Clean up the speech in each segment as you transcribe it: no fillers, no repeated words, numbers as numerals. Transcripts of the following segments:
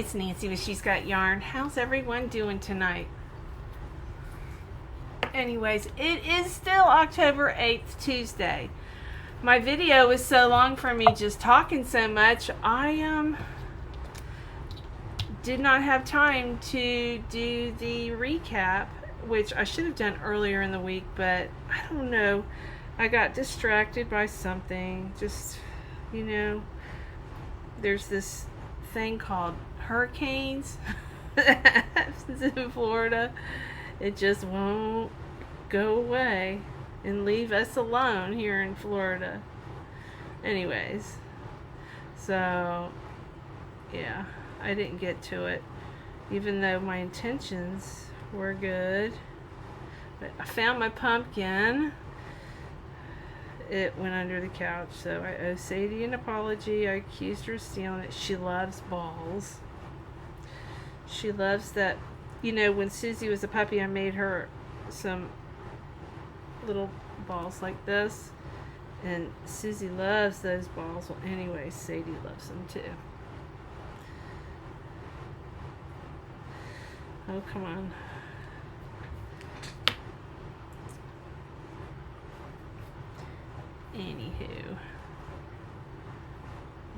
it's Nancy with She's Got Yarn. How's everyone doing tonight? Anyways, it is still October 8th, Tuesday. My video was so long for me just talking so much, I did not have time to do the recap, which I should have done earlier in the week, but I don't know. I got distracted by something. Just, you know, there's this thing called hurricanes in Florida. It just won't go away and leave us alone here in Florida. Anyways, so yeah, I didn't get to it, even though my intentions were good. But I found my pumpkin. It went under the couch, so I owe Sadie an apology. I accused her of stealing it. She loves balls. She loves that. You know, when Susie was a puppy, I made her some little balls like this, and Susie loves those balls. Well, anyway, Sadie loves them too. Oh, come on. Anywho,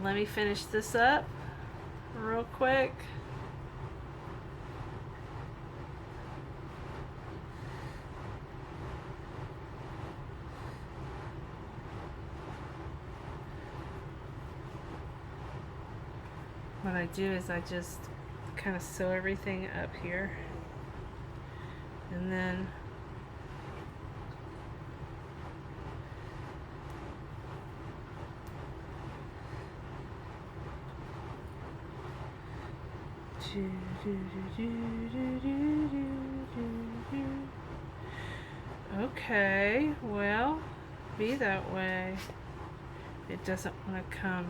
let me finish this up real quick. What I do is I just kind of sew everything up here, and then okay, well, be that way. It doesn't want to come.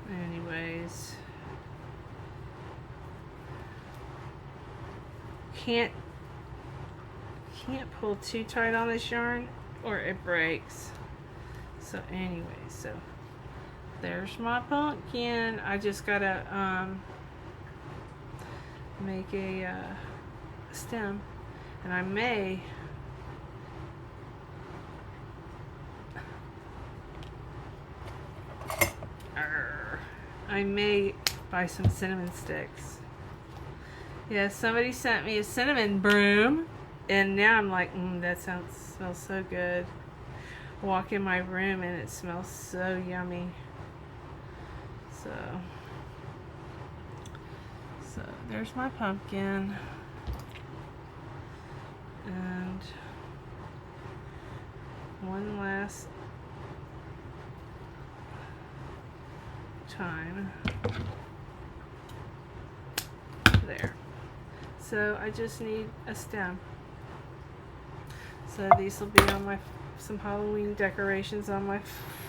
Anyways, can't pull too tight on this yarn or it breaks. So anyway, so there's my pumpkin. I just gotta make a stem, and I may buy some cinnamon sticks. Yeah, somebody sent me a cinnamon broom, and now I'm like, that smells so good. Walk in my room and it smells so yummy. So there's my pumpkin, and one last time there. So I just need a stem. So these will be on some Halloween decorations on my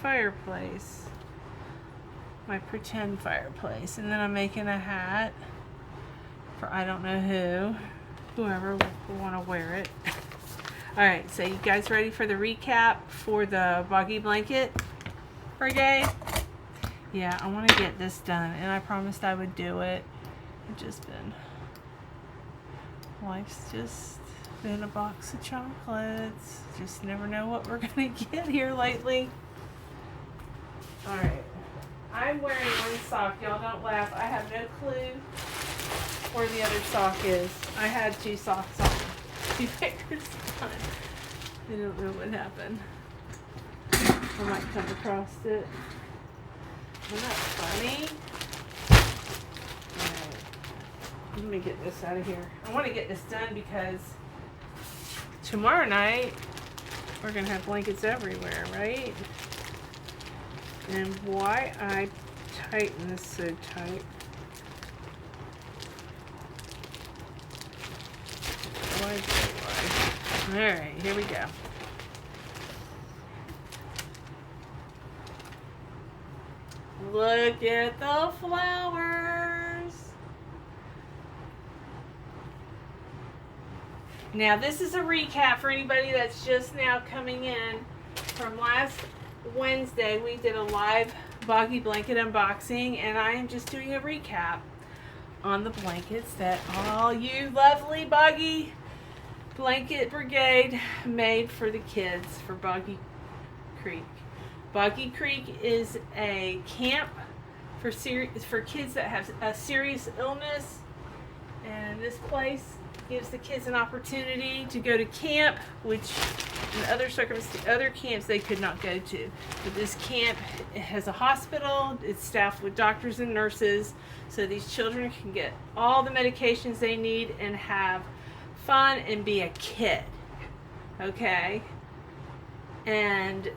fireplace, my pretend fireplace. And then I'm making a hat for I don't know whoever will want to wear it. Alright, so you guys ready for the recap for the Boggy Blanket Brigade? Yeah, I want to get this done, and I promised I would do it. Life's just been a box of chocolates. Just never know what we're gonna get here lately. Alright, I'm wearing one sock. Y'all don't laugh. I have no clue where the other sock is. I had two socks on. Two pairs on. I don't know what happened. I might come across it. Isn't that funny? Alright, let me get this out of here. I want to get this done because tomorrow night we're going to have blankets everywhere, right? And why I tighten this so tight. Alright, here we go. Look at the flowers. Now this is a recap for anybody that's just now coming in. From last Wednesday, we did a live Boggy Blanket unboxing, and I am just doing a recap on the blankets that all you lovely Boggy Blanket Brigade made for the kids for Boggy Creek. Boggy Creek is a camp for kids that have a serious illness, and this place gives the kids an opportunity to go to camp, which in other camps they could not go to. But this camp, it has a hospital, it's staffed with doctors and nurses, so these children can get all the medications they need and have fun and be a kid. Okay? And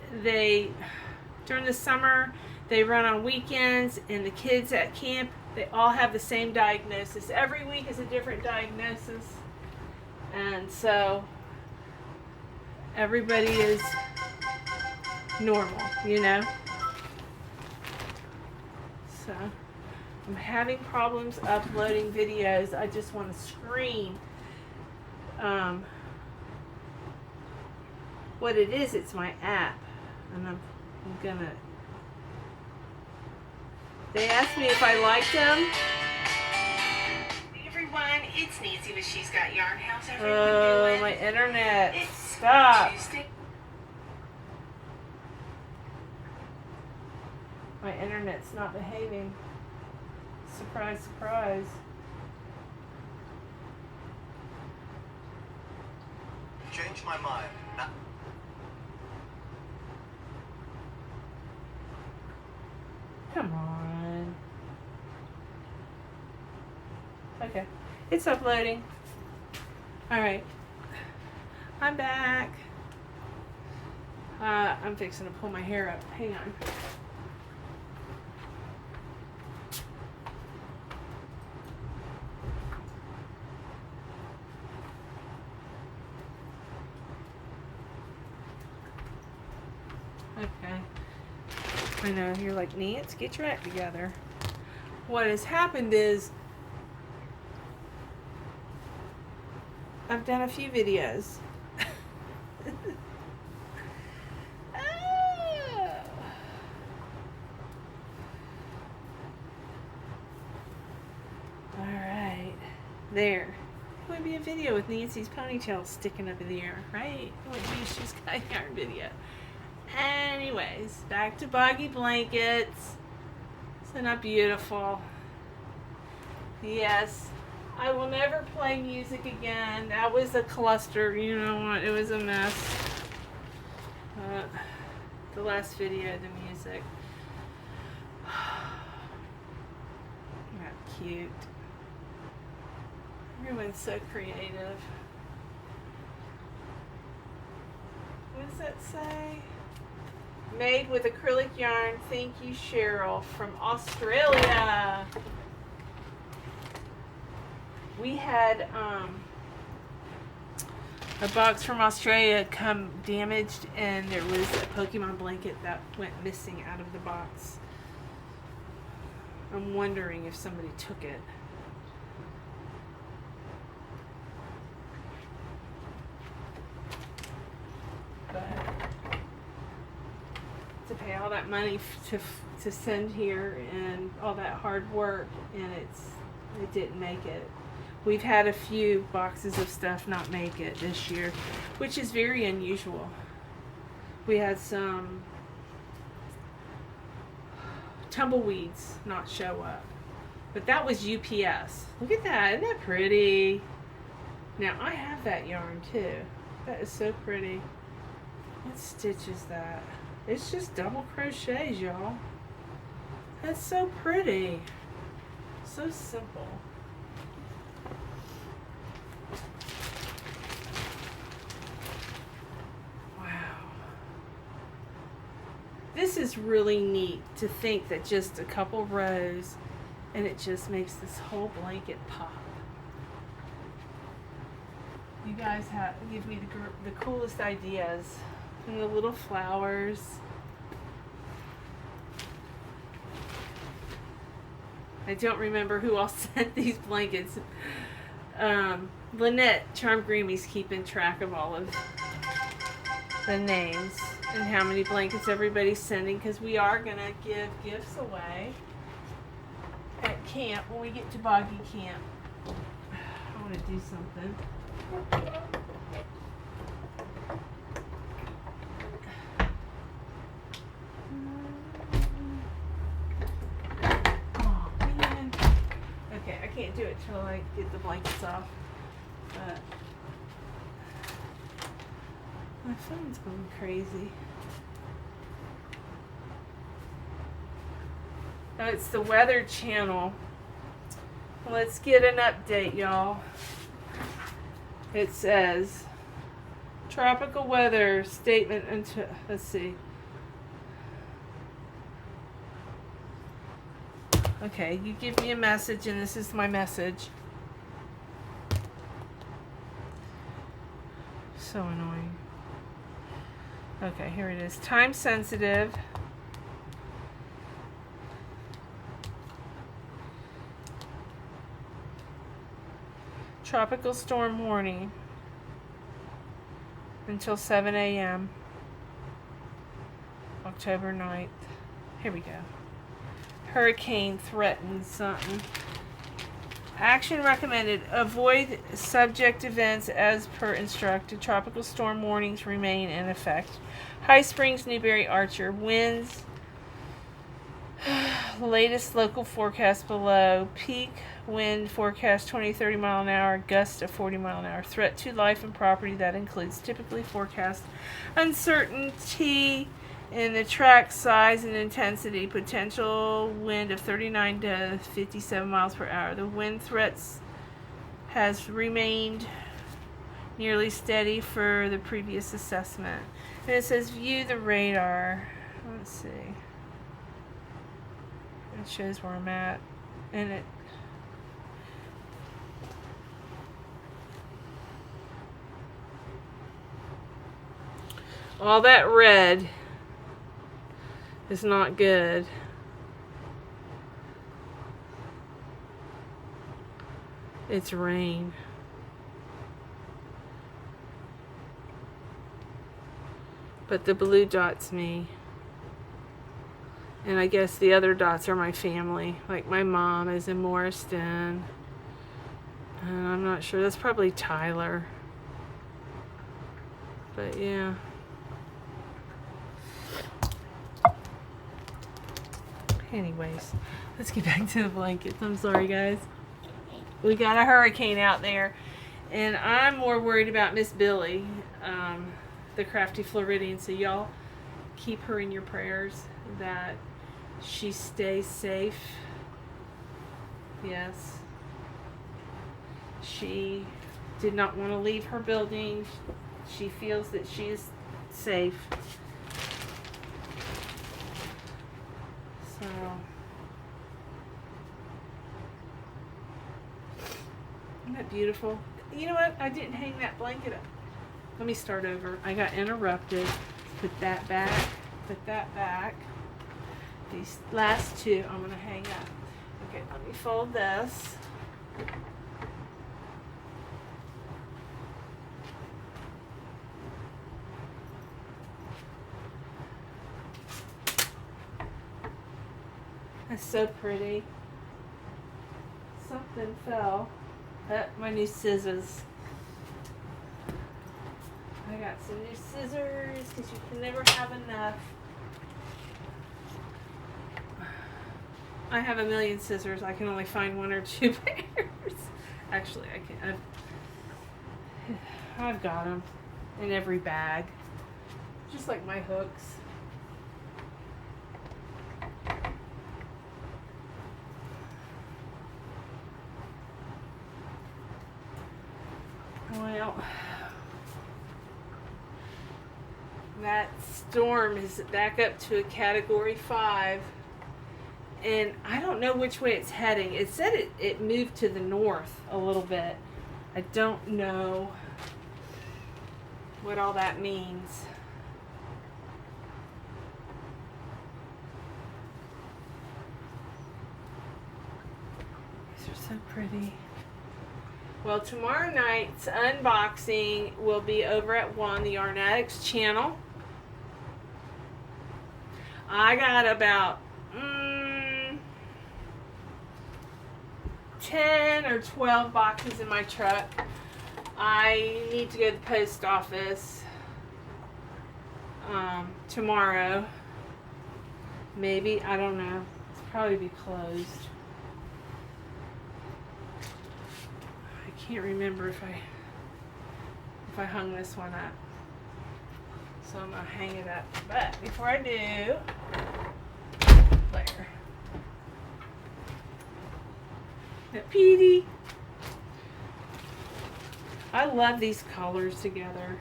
during the summer, they run on weekends, and the kids at camp, they all have the same diagnosis. Every week is a different diagnosis. And so everybody is normal, you know? So I'm having problems uploading videos. I just want to scream. What it is, it's my app. And I'm gonna... They asked me if I liked them. Everyone, it's Nancy with She's Got Yarn. How's everyone doing? Oh, my internet. Stop. Tuesday. My internet's not behaving. Surprise, surprise. Change my mind. Come on. Okay. It's uploading. Alright. I'm back. I'm fixing to pull my hair up. Hang on. Okay. I know, you're like, Nance, get your act together. What has happened is I've done a few videos. Alright. There. It would be a video with Nancy's ponytail sticking up in the air, right? It would be a She's Got Yarn video. Anyways, back to Boggy Blankets. Isn't that beautiful? Yes, I will never play music again. That was a cluster, you know what? It was a mess. The last video, the music. Not cute. Everyone's so creative. What does that say? Made with acrylic yarn. Thank you, Cheryl, from Australia. We had a box from Australia come damaged, and there was a Pokemon blanket that went missing out of the box. I'm wondering if somebody took it. But to pay all that money to send here and all that hard work, and it didn't make it. We've had a few boxes of stuff not make it this year, which is very unusual. We had some tumbleweeds not show up, but that was UPS. Look at that, isn't that pretty? Now I have that yarn too. That is so pretty. What stitch is that? It's just double crochets, y'all. That's so pretty. So simple. Wow. This is really neat to think that just a couple rows and it just makes this whole blanket pop. You guys give me the coolest ideas. And the little flowers. I don't remember who all sent these blankets. Lynette, Charm Grammy's keeping track of all of the names and how many blankets everybody's sending, because we are going to give gifts away at camp when we get to Boggy Camp. I want to do something. Oh, man. Okay, I can't do it till I get the blankets off. But my phone's going crazy. Oh, it's the Weather Channel. Let's get an update, y'all. It says tropical weather statement until, let's see. Okay, you give me a message and this is my message. So annoying. Okay, here it is. Time sensitive. Tropical storm warning until 7 a.m. October 9th. Here we go. Hurricane threatens something. Action recommended. Avoid subject events as per instructed. Tropical storm warnings remain in effect. High Springs, Newberry, Archer. Winds. Latest local forecast below. Peak wind forecast 20-30 mile an hour. Gust of 40 mile an hour. Threat to life and property that includes typically forecast uncertainty in the track size and intensity. Potential wind of 39 to 57 miles per hour. The wind threats has remained nearly steady for the previous assessment. And it says view the radar. Let's see. It shows where I'm at. And it all that red is not good. It's rain. But the blue dot's me. And I guess the other dots are my family. Like my mom is in Morriston. And I'm not sure. That's probably Tyler. But yeah. Anyways, let's get back to the blankets. I'm sorry, guys. We got a hurricane out there, and I'm more worried about Miss Billie, the crafty Floridian. So y'all keep her in your prayers that she stays safe. Yes. She did not want to leave her building. She feels that she is safe. So, isn't that beautiful? You know what? I didn't hang that blanket up. Let me start over. I got interrupted. Put that back. Put that back. These last two I'm going to hang up. Okay, let me fold this. That's so pretty. Something fell. My new scissors. I got some new scissors because you can never have enough. I have a million scissors. I can only find one or two pairs. Actually, I can. I've got them in every bag, just like my hooks. Well, that storm is back up to a Category 5, and I don't know which way it's heading. It said it moved to the north a little bit. I don't know what all that means. These are so pretty. Well, tomorrow night's unboxing will be over at Juan, the Yarn Addicts channel. I got about 10 or 12 boxes in my truck. I need to go to the post office tomorrow. Maybe, I don't know. It's probably be closed. I can't remember if I hung this one up. So I'm gonna hang it up. But before I do, there. That Petey. I love these colors together.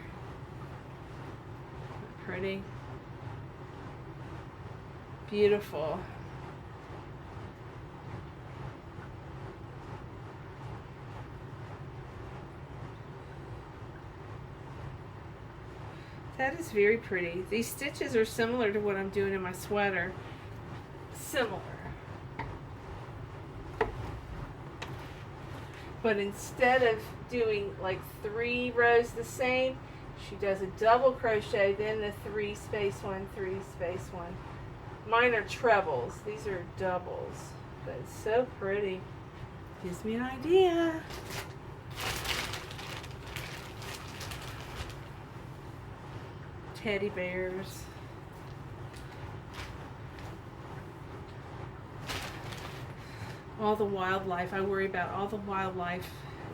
Pretty. Beautiful. That is very pretty. These stitches are similar to what I'm doing in my sweater. Similar. But instead of doing like 3 rows the same, she does a double crochet, then the 3 space 1, 3 space 1. Mine are trebles. These are doubles. But it's so pretty. Gives me an idea. Teddy bears. All the wildlife. I worry about all the wildlife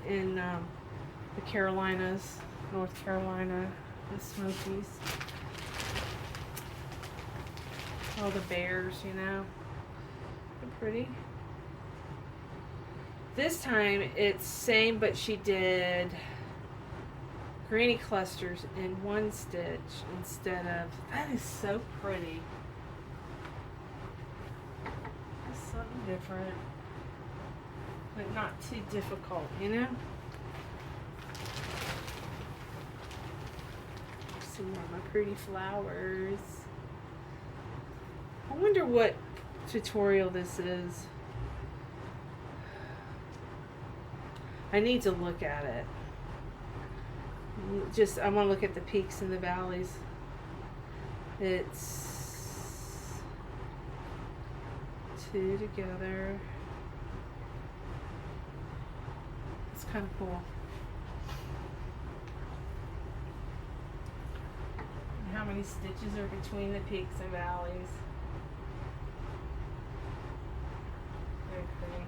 in the Carolinas, North Carolina, the Smokies. All the bears, you know. They're pretty. This time it's same, but she did granny clusters in 1 stitch instead of, that is so pretty. It's something different, but not too difficult, you know? Some more of my pretty flowers. I wonder what tutorial this is. I need to look at it. I want to look at the peaks and the valleys. It's 2 together. It's kind of cool. And how many stitches are between the peaks and valleys? Very pretty.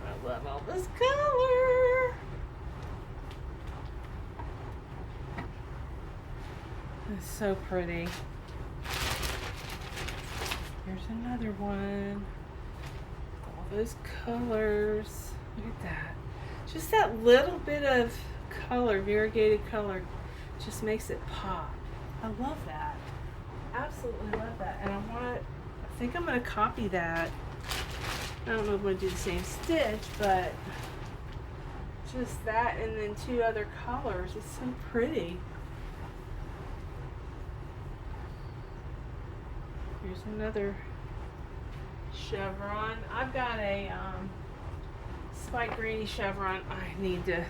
I love all this color. It's so pretty. Here's another one. All those colors. Look at that. Just that little bit of color, variegated color, just makes it pop. I love that. Absolutely love that. And I think I'm going to copy that. I don't know if I'm going to do the same stitch, but just that and then 2 other colors. It's so pretty. Here's another chevron. I've got a spike granny chevron. I need to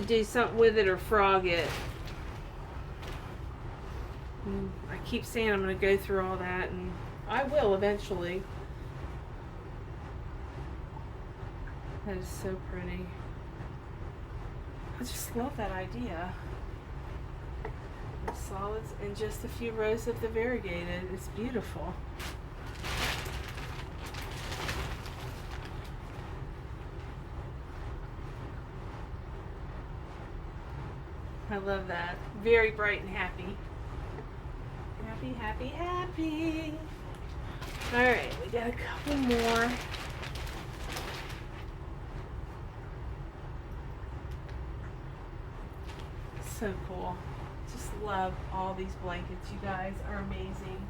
do something with it or frog it. I keep saying I'm going to go through all that, and I will eventually. That is so pretty. I just love that idea. The solids and just a few rows of the variegated. It's beautiful. I love that. Very bright and happy. Happy, happy, happy. Alright, we got a couple more. So cool. Just love all these blankets. You guys are amazing.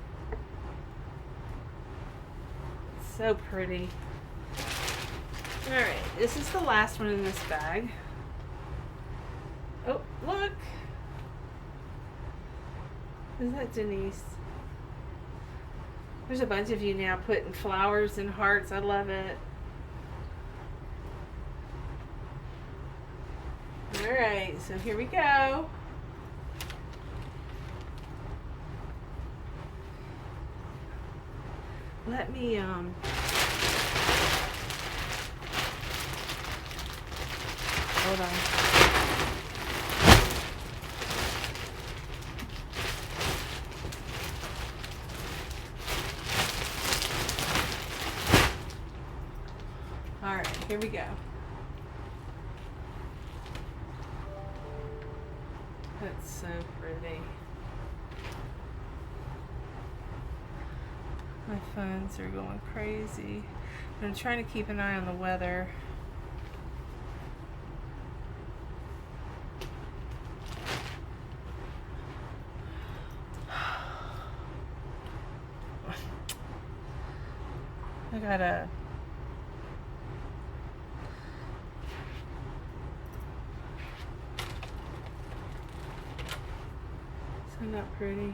So pretty. Alright, this is the last one in this bag. Oh, look! Is that Denise? There's a bunch of you now putting flowers and hearts. I love it. Alright, so here we go. Let me, hold on. Alright, here we go. That's so pretty. My phones are going crazy. I'm trying to keep an eye on the weather. I gotta isn't that pretty?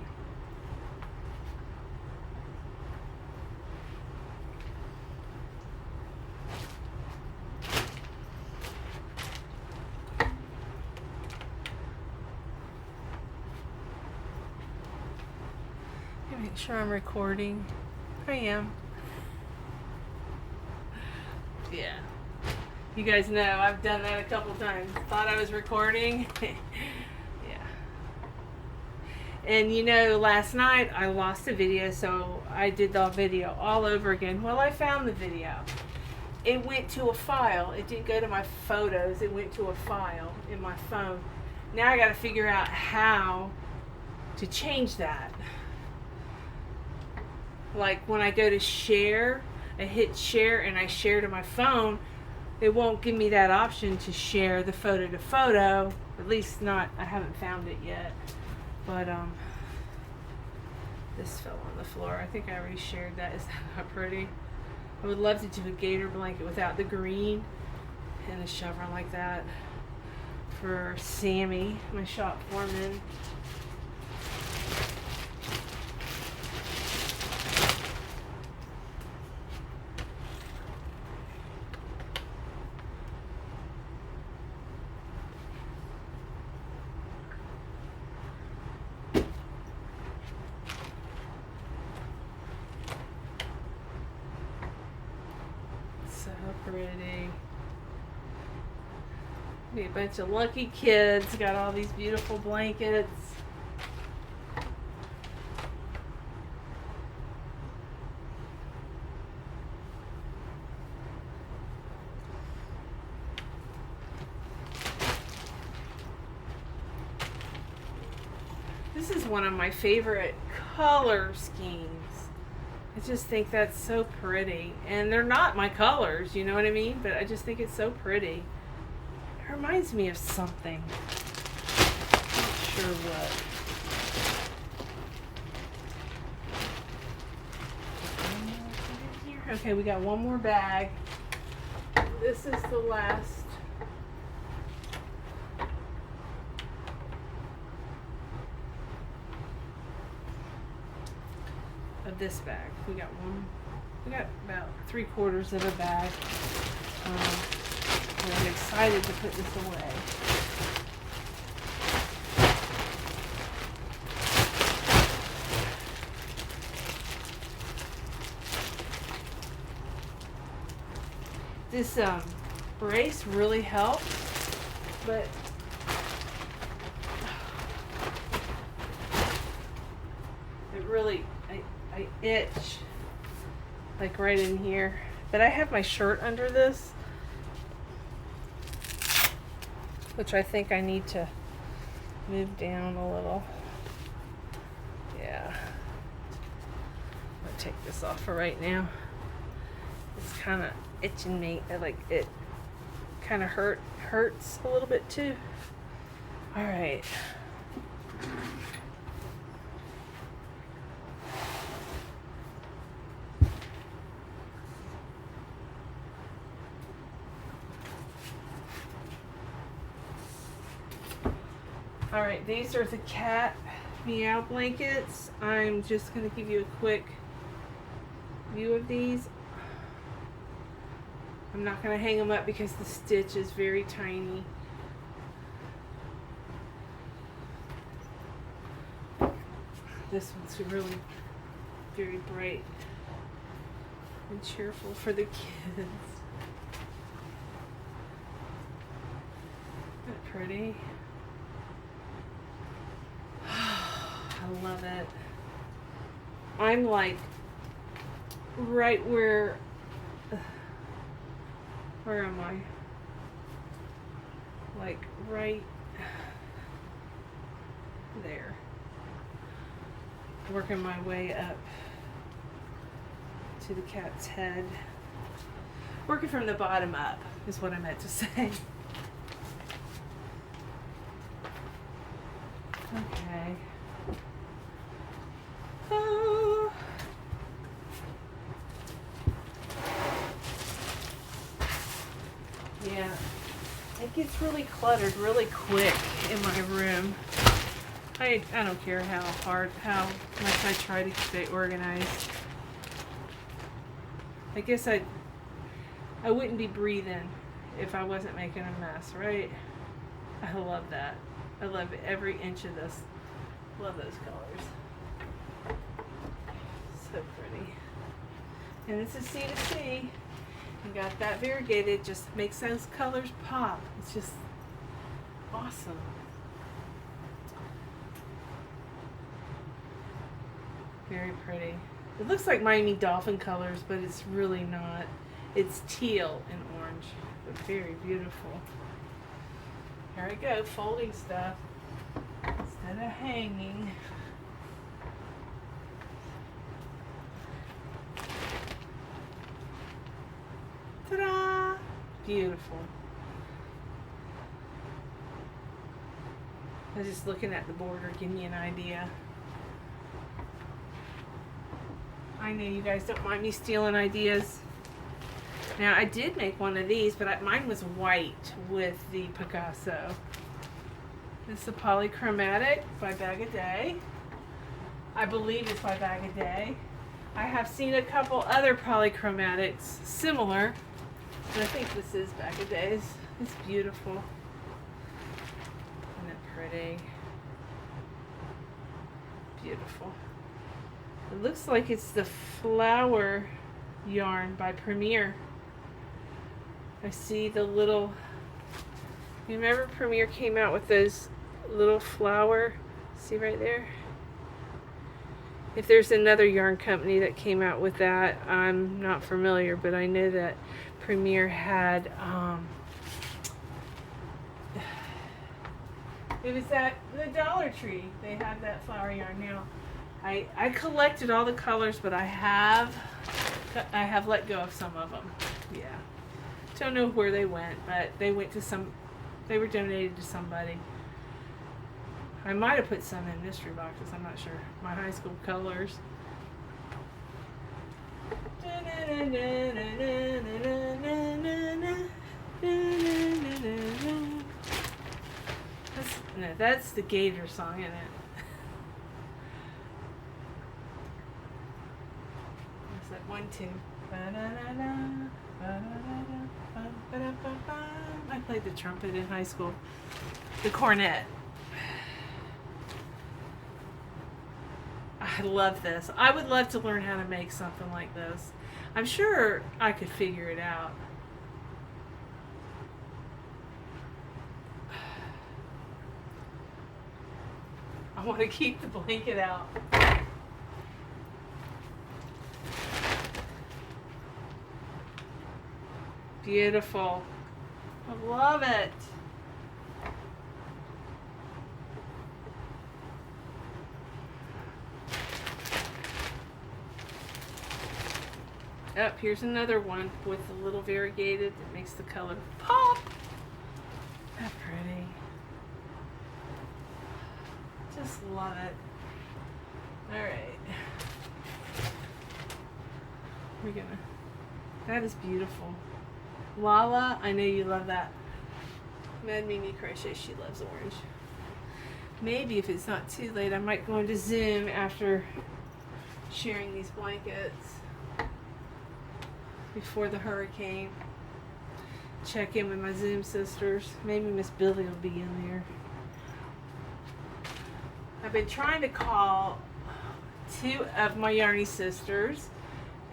Make sure I'm recording. I am. Yeah. You guys know I've done that a couple times. Thought I was recording. Yeah. And you know, last night I lost a video, so I did the video all over again. Well, I found the video. It went to a file. It didn't go to my photos. It went to a file in my phone. Now I got to figure out how to change that. Like when I go to share, I hit share and I share to my phone, it won't give me that option to share the photo to photo. At least not, I haven't found it yet. But this fell on the floor. I think I already shared that. Is that not pretty? I would love to do a gator blanket without the green and a chevron like that for Sammy, my shop foreman. So pretty. Be a bunch of lucky kids. Got all these beautiful blankets. This is one of my favorite color schemes. I just think that's so pretty. And they're not my colors, you know what I mean? But I just think it's so pretty. It reminds me of something. Not sure what. Okay, we got one more bag. This is the last. Of this bag. We got about 3/4 of a bag. And I'm excited to put this away. This brace really helps, but it really I itch like right in here, but I have my shirt under this, which I think I need to move down a little. Yeah, I'll take this off for right now. It's kind of itching me. Like it kind of hurts a little bit too. All right. Alright, these are the cat meow blankets. I'm just going to give you a quick view of these. I'm not going to hang them up because the stitch is very tiny. This one's really very bright and cheerful for the kids. Isn't that pretty? I love it. I'm like right where am I? Like right there. Working my way up to the cat's head. Working from the bottom up is what I meant to say. Okay. Oh. Yeah, it gets really cluttered really quick in my room. I don't care how much I try to stay organized. I guess I wouldn't be breathing if I wasn't making a mess, right? I love that. I love every inch of this. Love those colors. So pretty. And it's a C to C. You got that variegated, just makes those colors pop. It's just awesome. Very pretty. It looks like Miami Dolphin colors, but it's really not. It's teal and orange, but very beautiful. Here we go, folding stuff instead of hanging. Ta-da! Beautiful. I was just looking at the border, give me an idea. I know you guys don't mind me stealing ideas. Now, I did make one of these, but mine was white with the Picasso. This is a polychromatic by Bag a Day. I believe it's by Bag a Day. I have seen a couple other polychromatics similar, but I think this is Bag a Day's. It's beautiful. Isn't it pretty? Beautiful. It looks like it's the flower yarn by Premier. I see the little, you remember Premier came out with those little flower, see right there? If there's another yarn company that came out with that, I'm not familiar, but I know that Premier had, it was at the Dollar Tree. They had that flower yarn. Now, I collected all the colors, but I have let go of some of them. Yeah. Don't know where they went, but they went to they were donated to somebody. I might have put some in mystery boxes, I'm not sure. My high school colors. That's the Gator song, isn't it? It's like 1, 2. I played the trumpet in high school. The cornet. I love this. I would love to learn how to make something like this. I'm sure I could figure it out. I want to keep the blanket out. Beautiful. I love it. Oh, here's another one with a little variegated that makes the color pop. That's pretty. Just love it. Alright. That is beautiful. Lala, I know you love that. Mad Mimi Crochet, she loves orange. Maybe if it's not too late, I might go into Zoom after sharing these blankets. before the hurricane. Check in with my Zoom sisters. Maybe Miss Billie will be in there. I've been trying to call 2 of my Yarny sisters,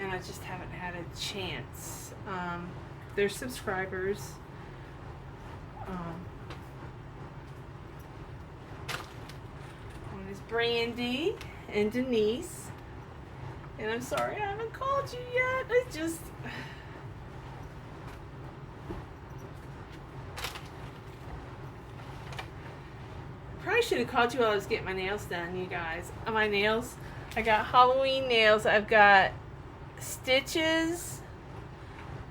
and I just haven't had a chance. They're subscribers. One is Brandy and Denise. And I'm sorry I haven't called you yet. I just... Probably should have called you while I was getting my nails done, you guys. My nails, I got Halloween nails. I've got stitches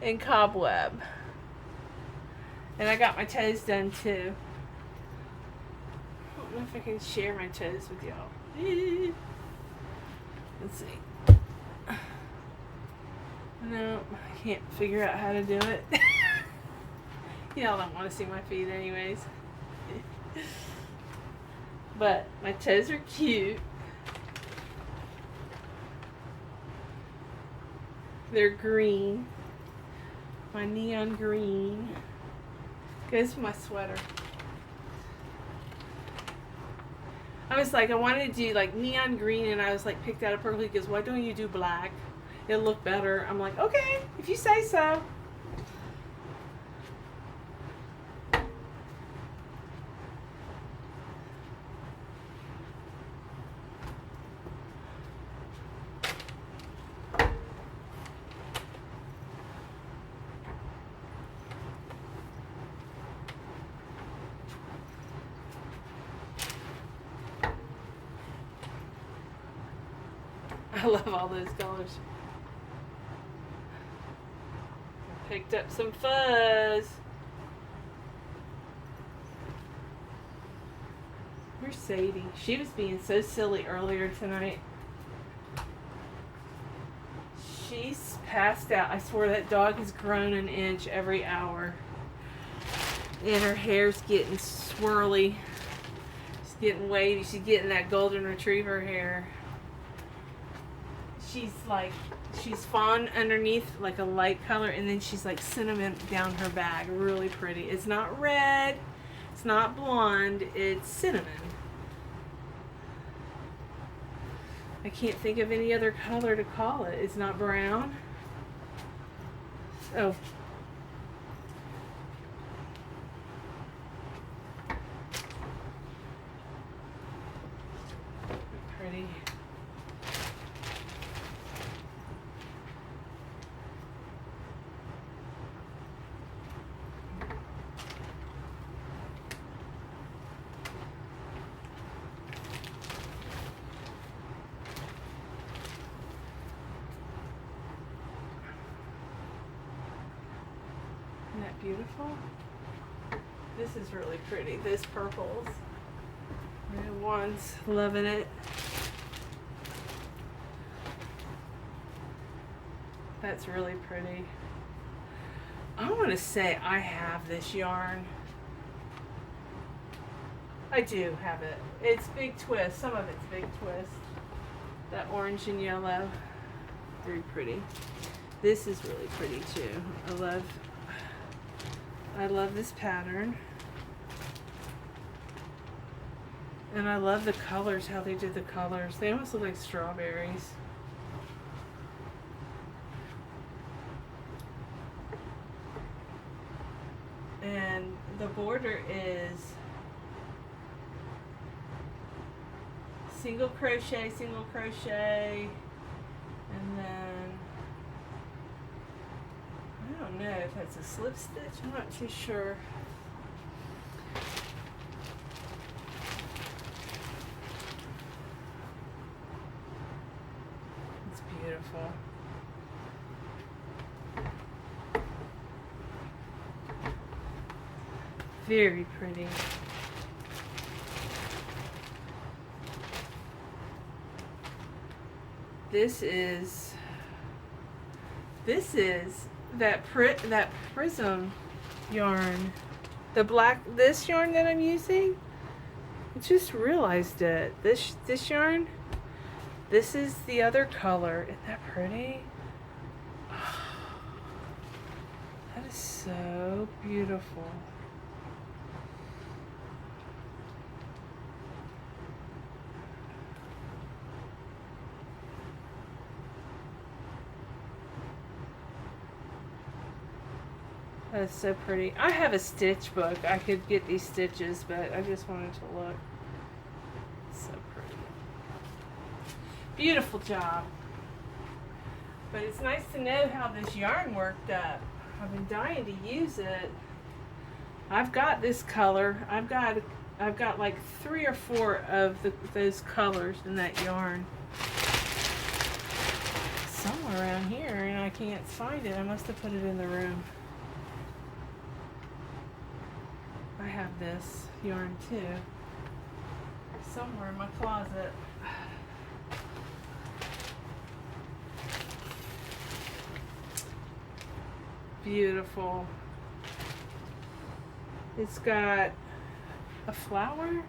and cobweb. And I got my toes done too. I don't know if I can share my toes with y'all. Let's see. No, I can't figure out how to do it. Y'all don't want to see my feet anyways. But my toes are cute. They're green. My neon green. Goes with my sweater. I was like, I wanted to do like neon green, and I was like, picked out a purple. He goes, why don't you do black? It'll look better. I'm like, okay, if you say so. I love all those colors. Picked up some fuzz. Where's Sadie? She was being so silly earlier tonight. She's passed out. I swear that dog has grown an inch every hour. And her hair's getting swirly. She's getting wavy. She's getting that golden retriever hair. She's fawn underneath, like a light color, and then she's like cinnamon down her back. Really pretty. It's not red, it's not blonde, it's cinnamon. I can't think of any other color to call it. It's not brown. Oh. Pretty. Isn't that beautiful? This is really pretty. This purples. Juan's loving it. That's really pretty. I want to say I have this yarn. I do have it. It's Big Twist. Some of it's Big Twist. That orange and yellow. Very pretty. This is really pretty too. I love this pattern. And I love the colors, how they did the colors. They almost look like strawberries. And the border is single crochet, and then I don't know if that's a slip stitch. I'm not too sure. It's beautiful. Very pretty. This is that prism yarn. The black, this yarn that I'm using. I just realized it. This yarn. This is the other color. Isn't that pretty? So beautiful. That's so pretty. I have a stitch book. I could get these stitches, but I just wanted to look. So pretty. Beautiful job. But it's nice to know how this yarn worked up. I've been dying to use it. I've got this color. I've got like 3 or 4 of those colors in that yarn. Somewhere around here, and I can't find it. I must have put it in the room. I have this yarn too. Somewhere in my closet. Beautiful. It's got a flower.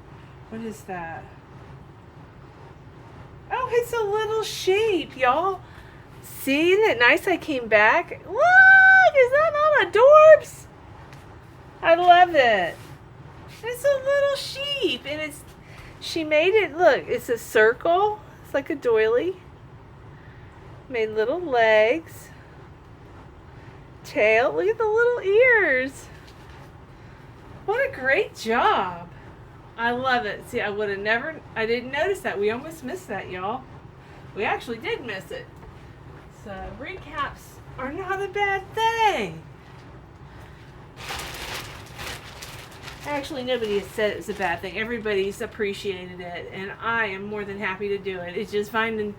What is that? Oh, it's a little sheep, y'all. See, isn't it nice I came back? Look, is that not adorbs? I love it. It's a little sheep, and she made it, look, it's a circle. It's like a doily. Made little legs. Tail, look at the little ears. What a great job. I love it. See, I didn't notice that. We almost missed that, y'all. We actually did miss it. So, recaps are not a bad thing. Actually, nobody has said it was a bad thing. Everybody's appreciated it, and I am more than happy to do it. It's just finding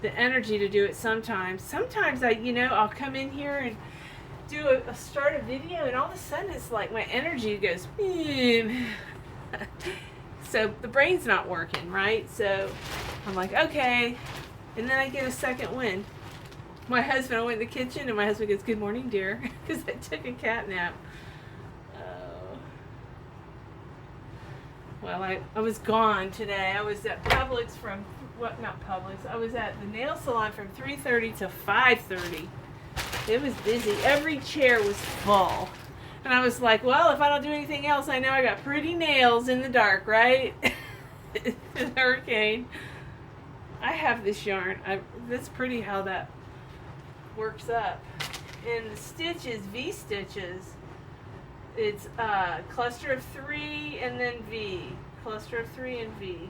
the energy to do it sometimes. Sometimes I'll come in here and start a video, and all of a sudden it's like my energy goes, so the brain's not working, right? So I'm like, okay, and then I get a second wind. I went in the kitchen, and my husband goes, "Good morning, dear," because I took a cat nap. Well, I was gone today. I was at Publix I was at the nail salon from 3:30 to 5:30. It was busy. Every chair was full. And I was like, well, if I don't do anything else, I know I got pretty nails in the dark, right? The hurricane. I have this yarn. That's pretty how that works up. And the stitches, V stitches, it's cluster of 3 and then V. Cluster of 3 and V.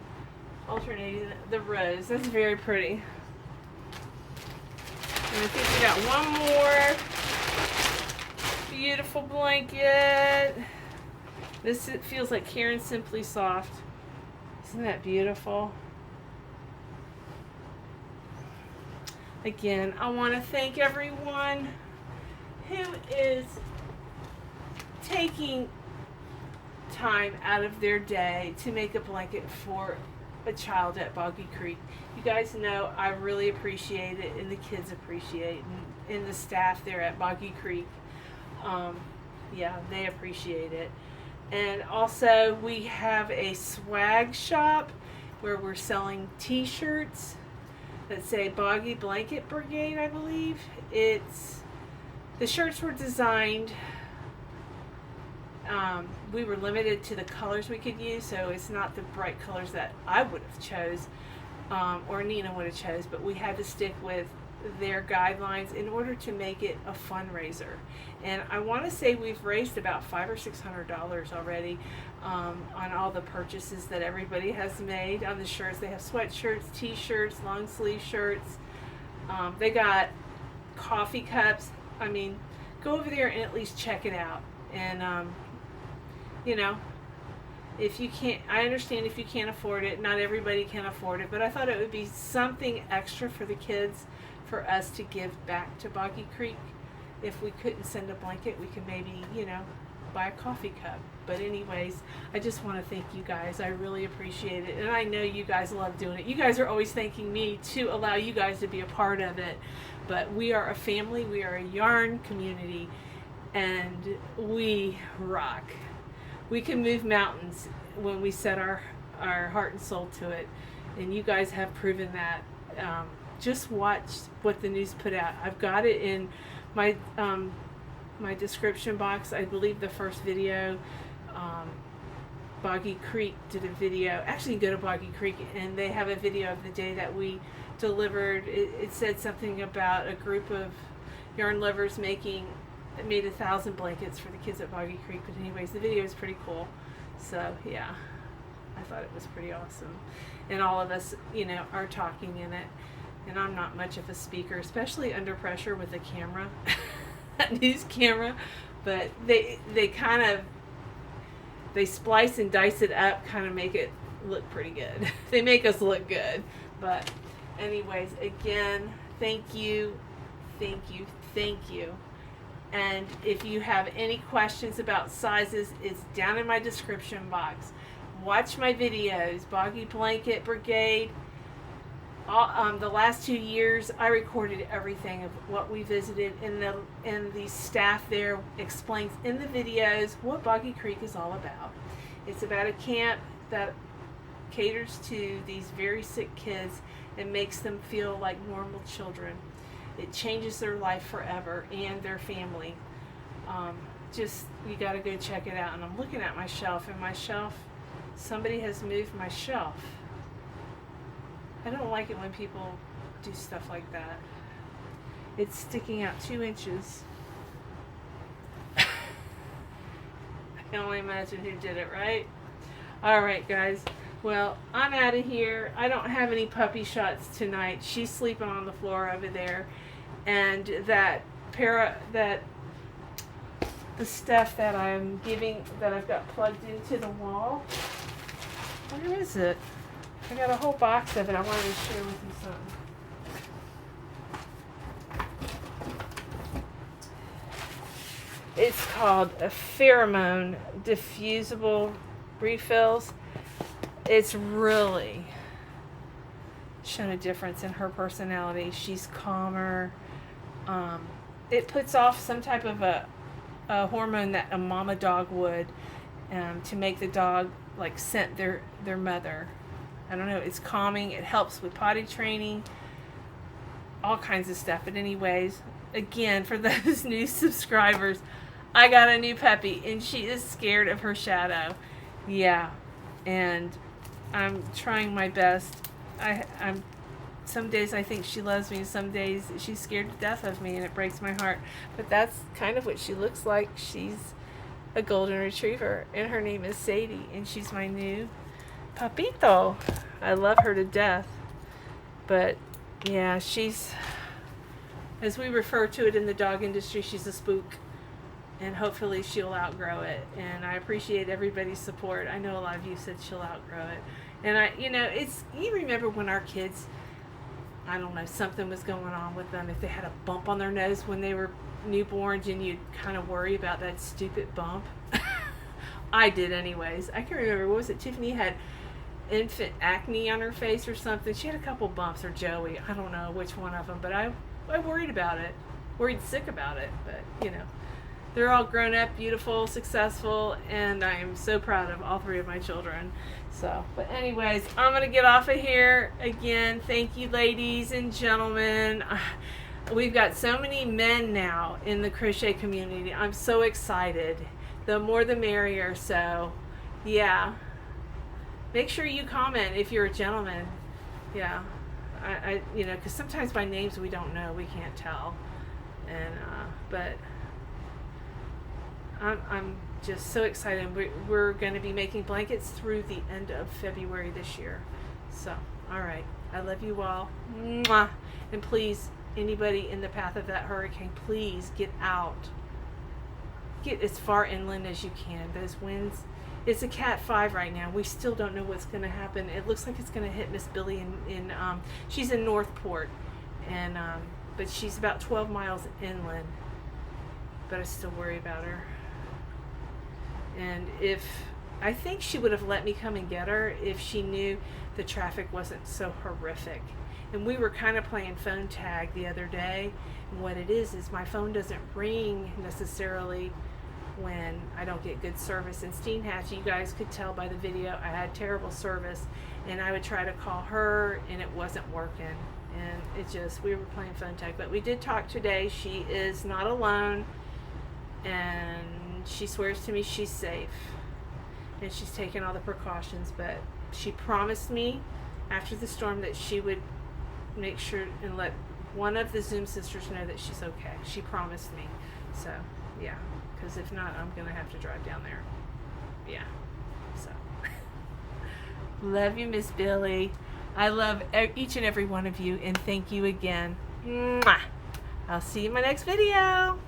Alternating the rows. That's very pretty. And I think we got one more beautiful blanket. It feels like Karen Simply Soft. Isn't that beautiful? Again, I want to thank everyone who is taking time out of their day to make a blanket for a child at Boggy Creek. You guys know I really appreciate it, and the kids appreciate it, and the staff there at Boggy Creek, they appreciate it. And also we have a swag shop where we're selling t-shirts that say Boggy Blanket Brigade, I believe. The shirts were designed, we were limited to the colors we could use, so it's not the bright colors that I would have chose, or Nina would have chose, but we had to stick with their guidelines in order to make it a fundraiser. And I want to say we've raised about $500 or $600 already on all the purchases that everybody has made on the shirts. They have sweatshirts, t-shirts, long sleeve shirts. They got coffee cups. I mean, go over there and at least check it out. And if you can't, I understand if you can't afford it. Not everybody can afford it, but I thought it would be something extra for the kids, for us to give back to Boggy Creek. If we couldn't send a blanket, we could maybe, buy a coffee cup. But anyways, I just want to thank you guys. I really appreciate it. And I know you guys love doing it. You guys are always thanking me to allow you guys to be a part of it. But we are a family. We are a yarn community. And we rock. We can move mountains when we set our heart and soul to it. And you guys have proven that. Just watch what the news put out. I've got it in my my description box. I believe the first video, Boggy Creek did a video. Actually, go to Boggy Creek and they have a video of the day that we delivered. It said something about a group of yarn lovers made 1,000 blankets for the kids at Boggy Creek. But anyways, the video is pretty cool. So yeah, I thought it was pretty awesome. And all of us, you know, are talking in it. And I'm not much of a speaker, especially under pressure with a camera, a news camera. But they kind of, they splice and dice it up, kind of make it look pretty good. They make us look good. But anyways, again, thank you, thank you, thank you. And if you have any questions about sizes, it's down in my description box. Watch my videos, Boggy Blanket Brigade. The last 2 years, I recorded everything of what we visited, and the staff there explains in the videos what Boggy Creek is all about. It's about a camp that caters to these very sick kids and makes them feel like normal children. It changes their life forever and their family. Just, you got to go check it out. And I'm looking at my shelf, and my shelf, somebody has moved my shelf. I don't like it when people do stuff like that. It's sticking out 2 inches. I can only imagine who did it, right? Alright guys, well, I'm out of here. I don't have any puppy shots tonight. She's sleeping on the floor over there. And the stuff that I'm giving, that I've got plugged into the wall, where is it? I got a whole box of it. I wanted to share with you something. It's called a pheromone diffusible refills. It's really shown a difference in her personality. She's calmer. It puts off some type of a hormone that a mama dog would, to make the dog like scent their mother. I don't know, it's calming, it helps with potty training, all kinds of stuff. But anyways, again, for those new subscribers, I got a new puppy, and she is scared of her shadow. Yeah, and I'm trying my best. I'm some days I think she loves me, some days she's scared to death of me, and it breaks my heart. But that's kind of what she looks like. She's a golden retriever, and her name is Sadie, and she's my new Papito. I love her to death. But yeah, she's, as we refer to it in the dog industry, she's a spook. And hopefully she'll outgrow it. And I appreciate everybody's support. I know a lot of you said she'll outgrow it. And you remember when our kids, I don't know, something was going on with them. If they had a bump on their nose when they were newborns, and you'd kind of worry about that stupid bump. I did anyways. I can remember, what was it? Tiffany had infant acne on her face or something. She had a couple bumps, or Joey. I don't know which one of them, but I worried about it. Worried sick about it. But, you know, they're all grown up, beautiful, successful, and I am so proud of all 3 of my children. So, but anyways, I'm going to get off of here. Again, thank you, ladies and gentlemen. We've got so many men now in the crochet community. I'm so excited. The more the merrier. So, yeah. Make sure you comment if you're a gentleman. Yeah. I because sometimes by names we don't know. We can't tell. And, but I'm just so excited. We're going to be making blankets through the end of February this year. So, all right. I love you all. Mwah. And please, anybody in the path of that hurricane, please get out. Get as far inland as you can. Those winds, it's a Cat 5 right now. We still don't know what's going to happen. It looks like it's going to hit Miss Billie in she's in Northport, and but she's about 12 miles inland. But I still worry about her. And I think she would have let me come and get her if she knew the traffic wasn't so horrific. And we were kind of playing phone tag the other day. And what it is my phone doesn't ring necessarily when I don't get good service. In Steenhatchee, you guys could tell by the video, I had terrible service. And I would try to call her, and it wasn't working. And we were playing phone tag. But we did talk today. She is not alone. and she swears to me she's safe and she's taken all the precautions, but she promised me after the storm that she would make sure and let one of the Zoom sisters know that she's okay. She promised me. So, yeah, because if not, I'm going to have to drive down there. Yeah, so. Love you, Miss Billie. I love each and every one of you, and thank you again. Mwah. I'll see you in my next video.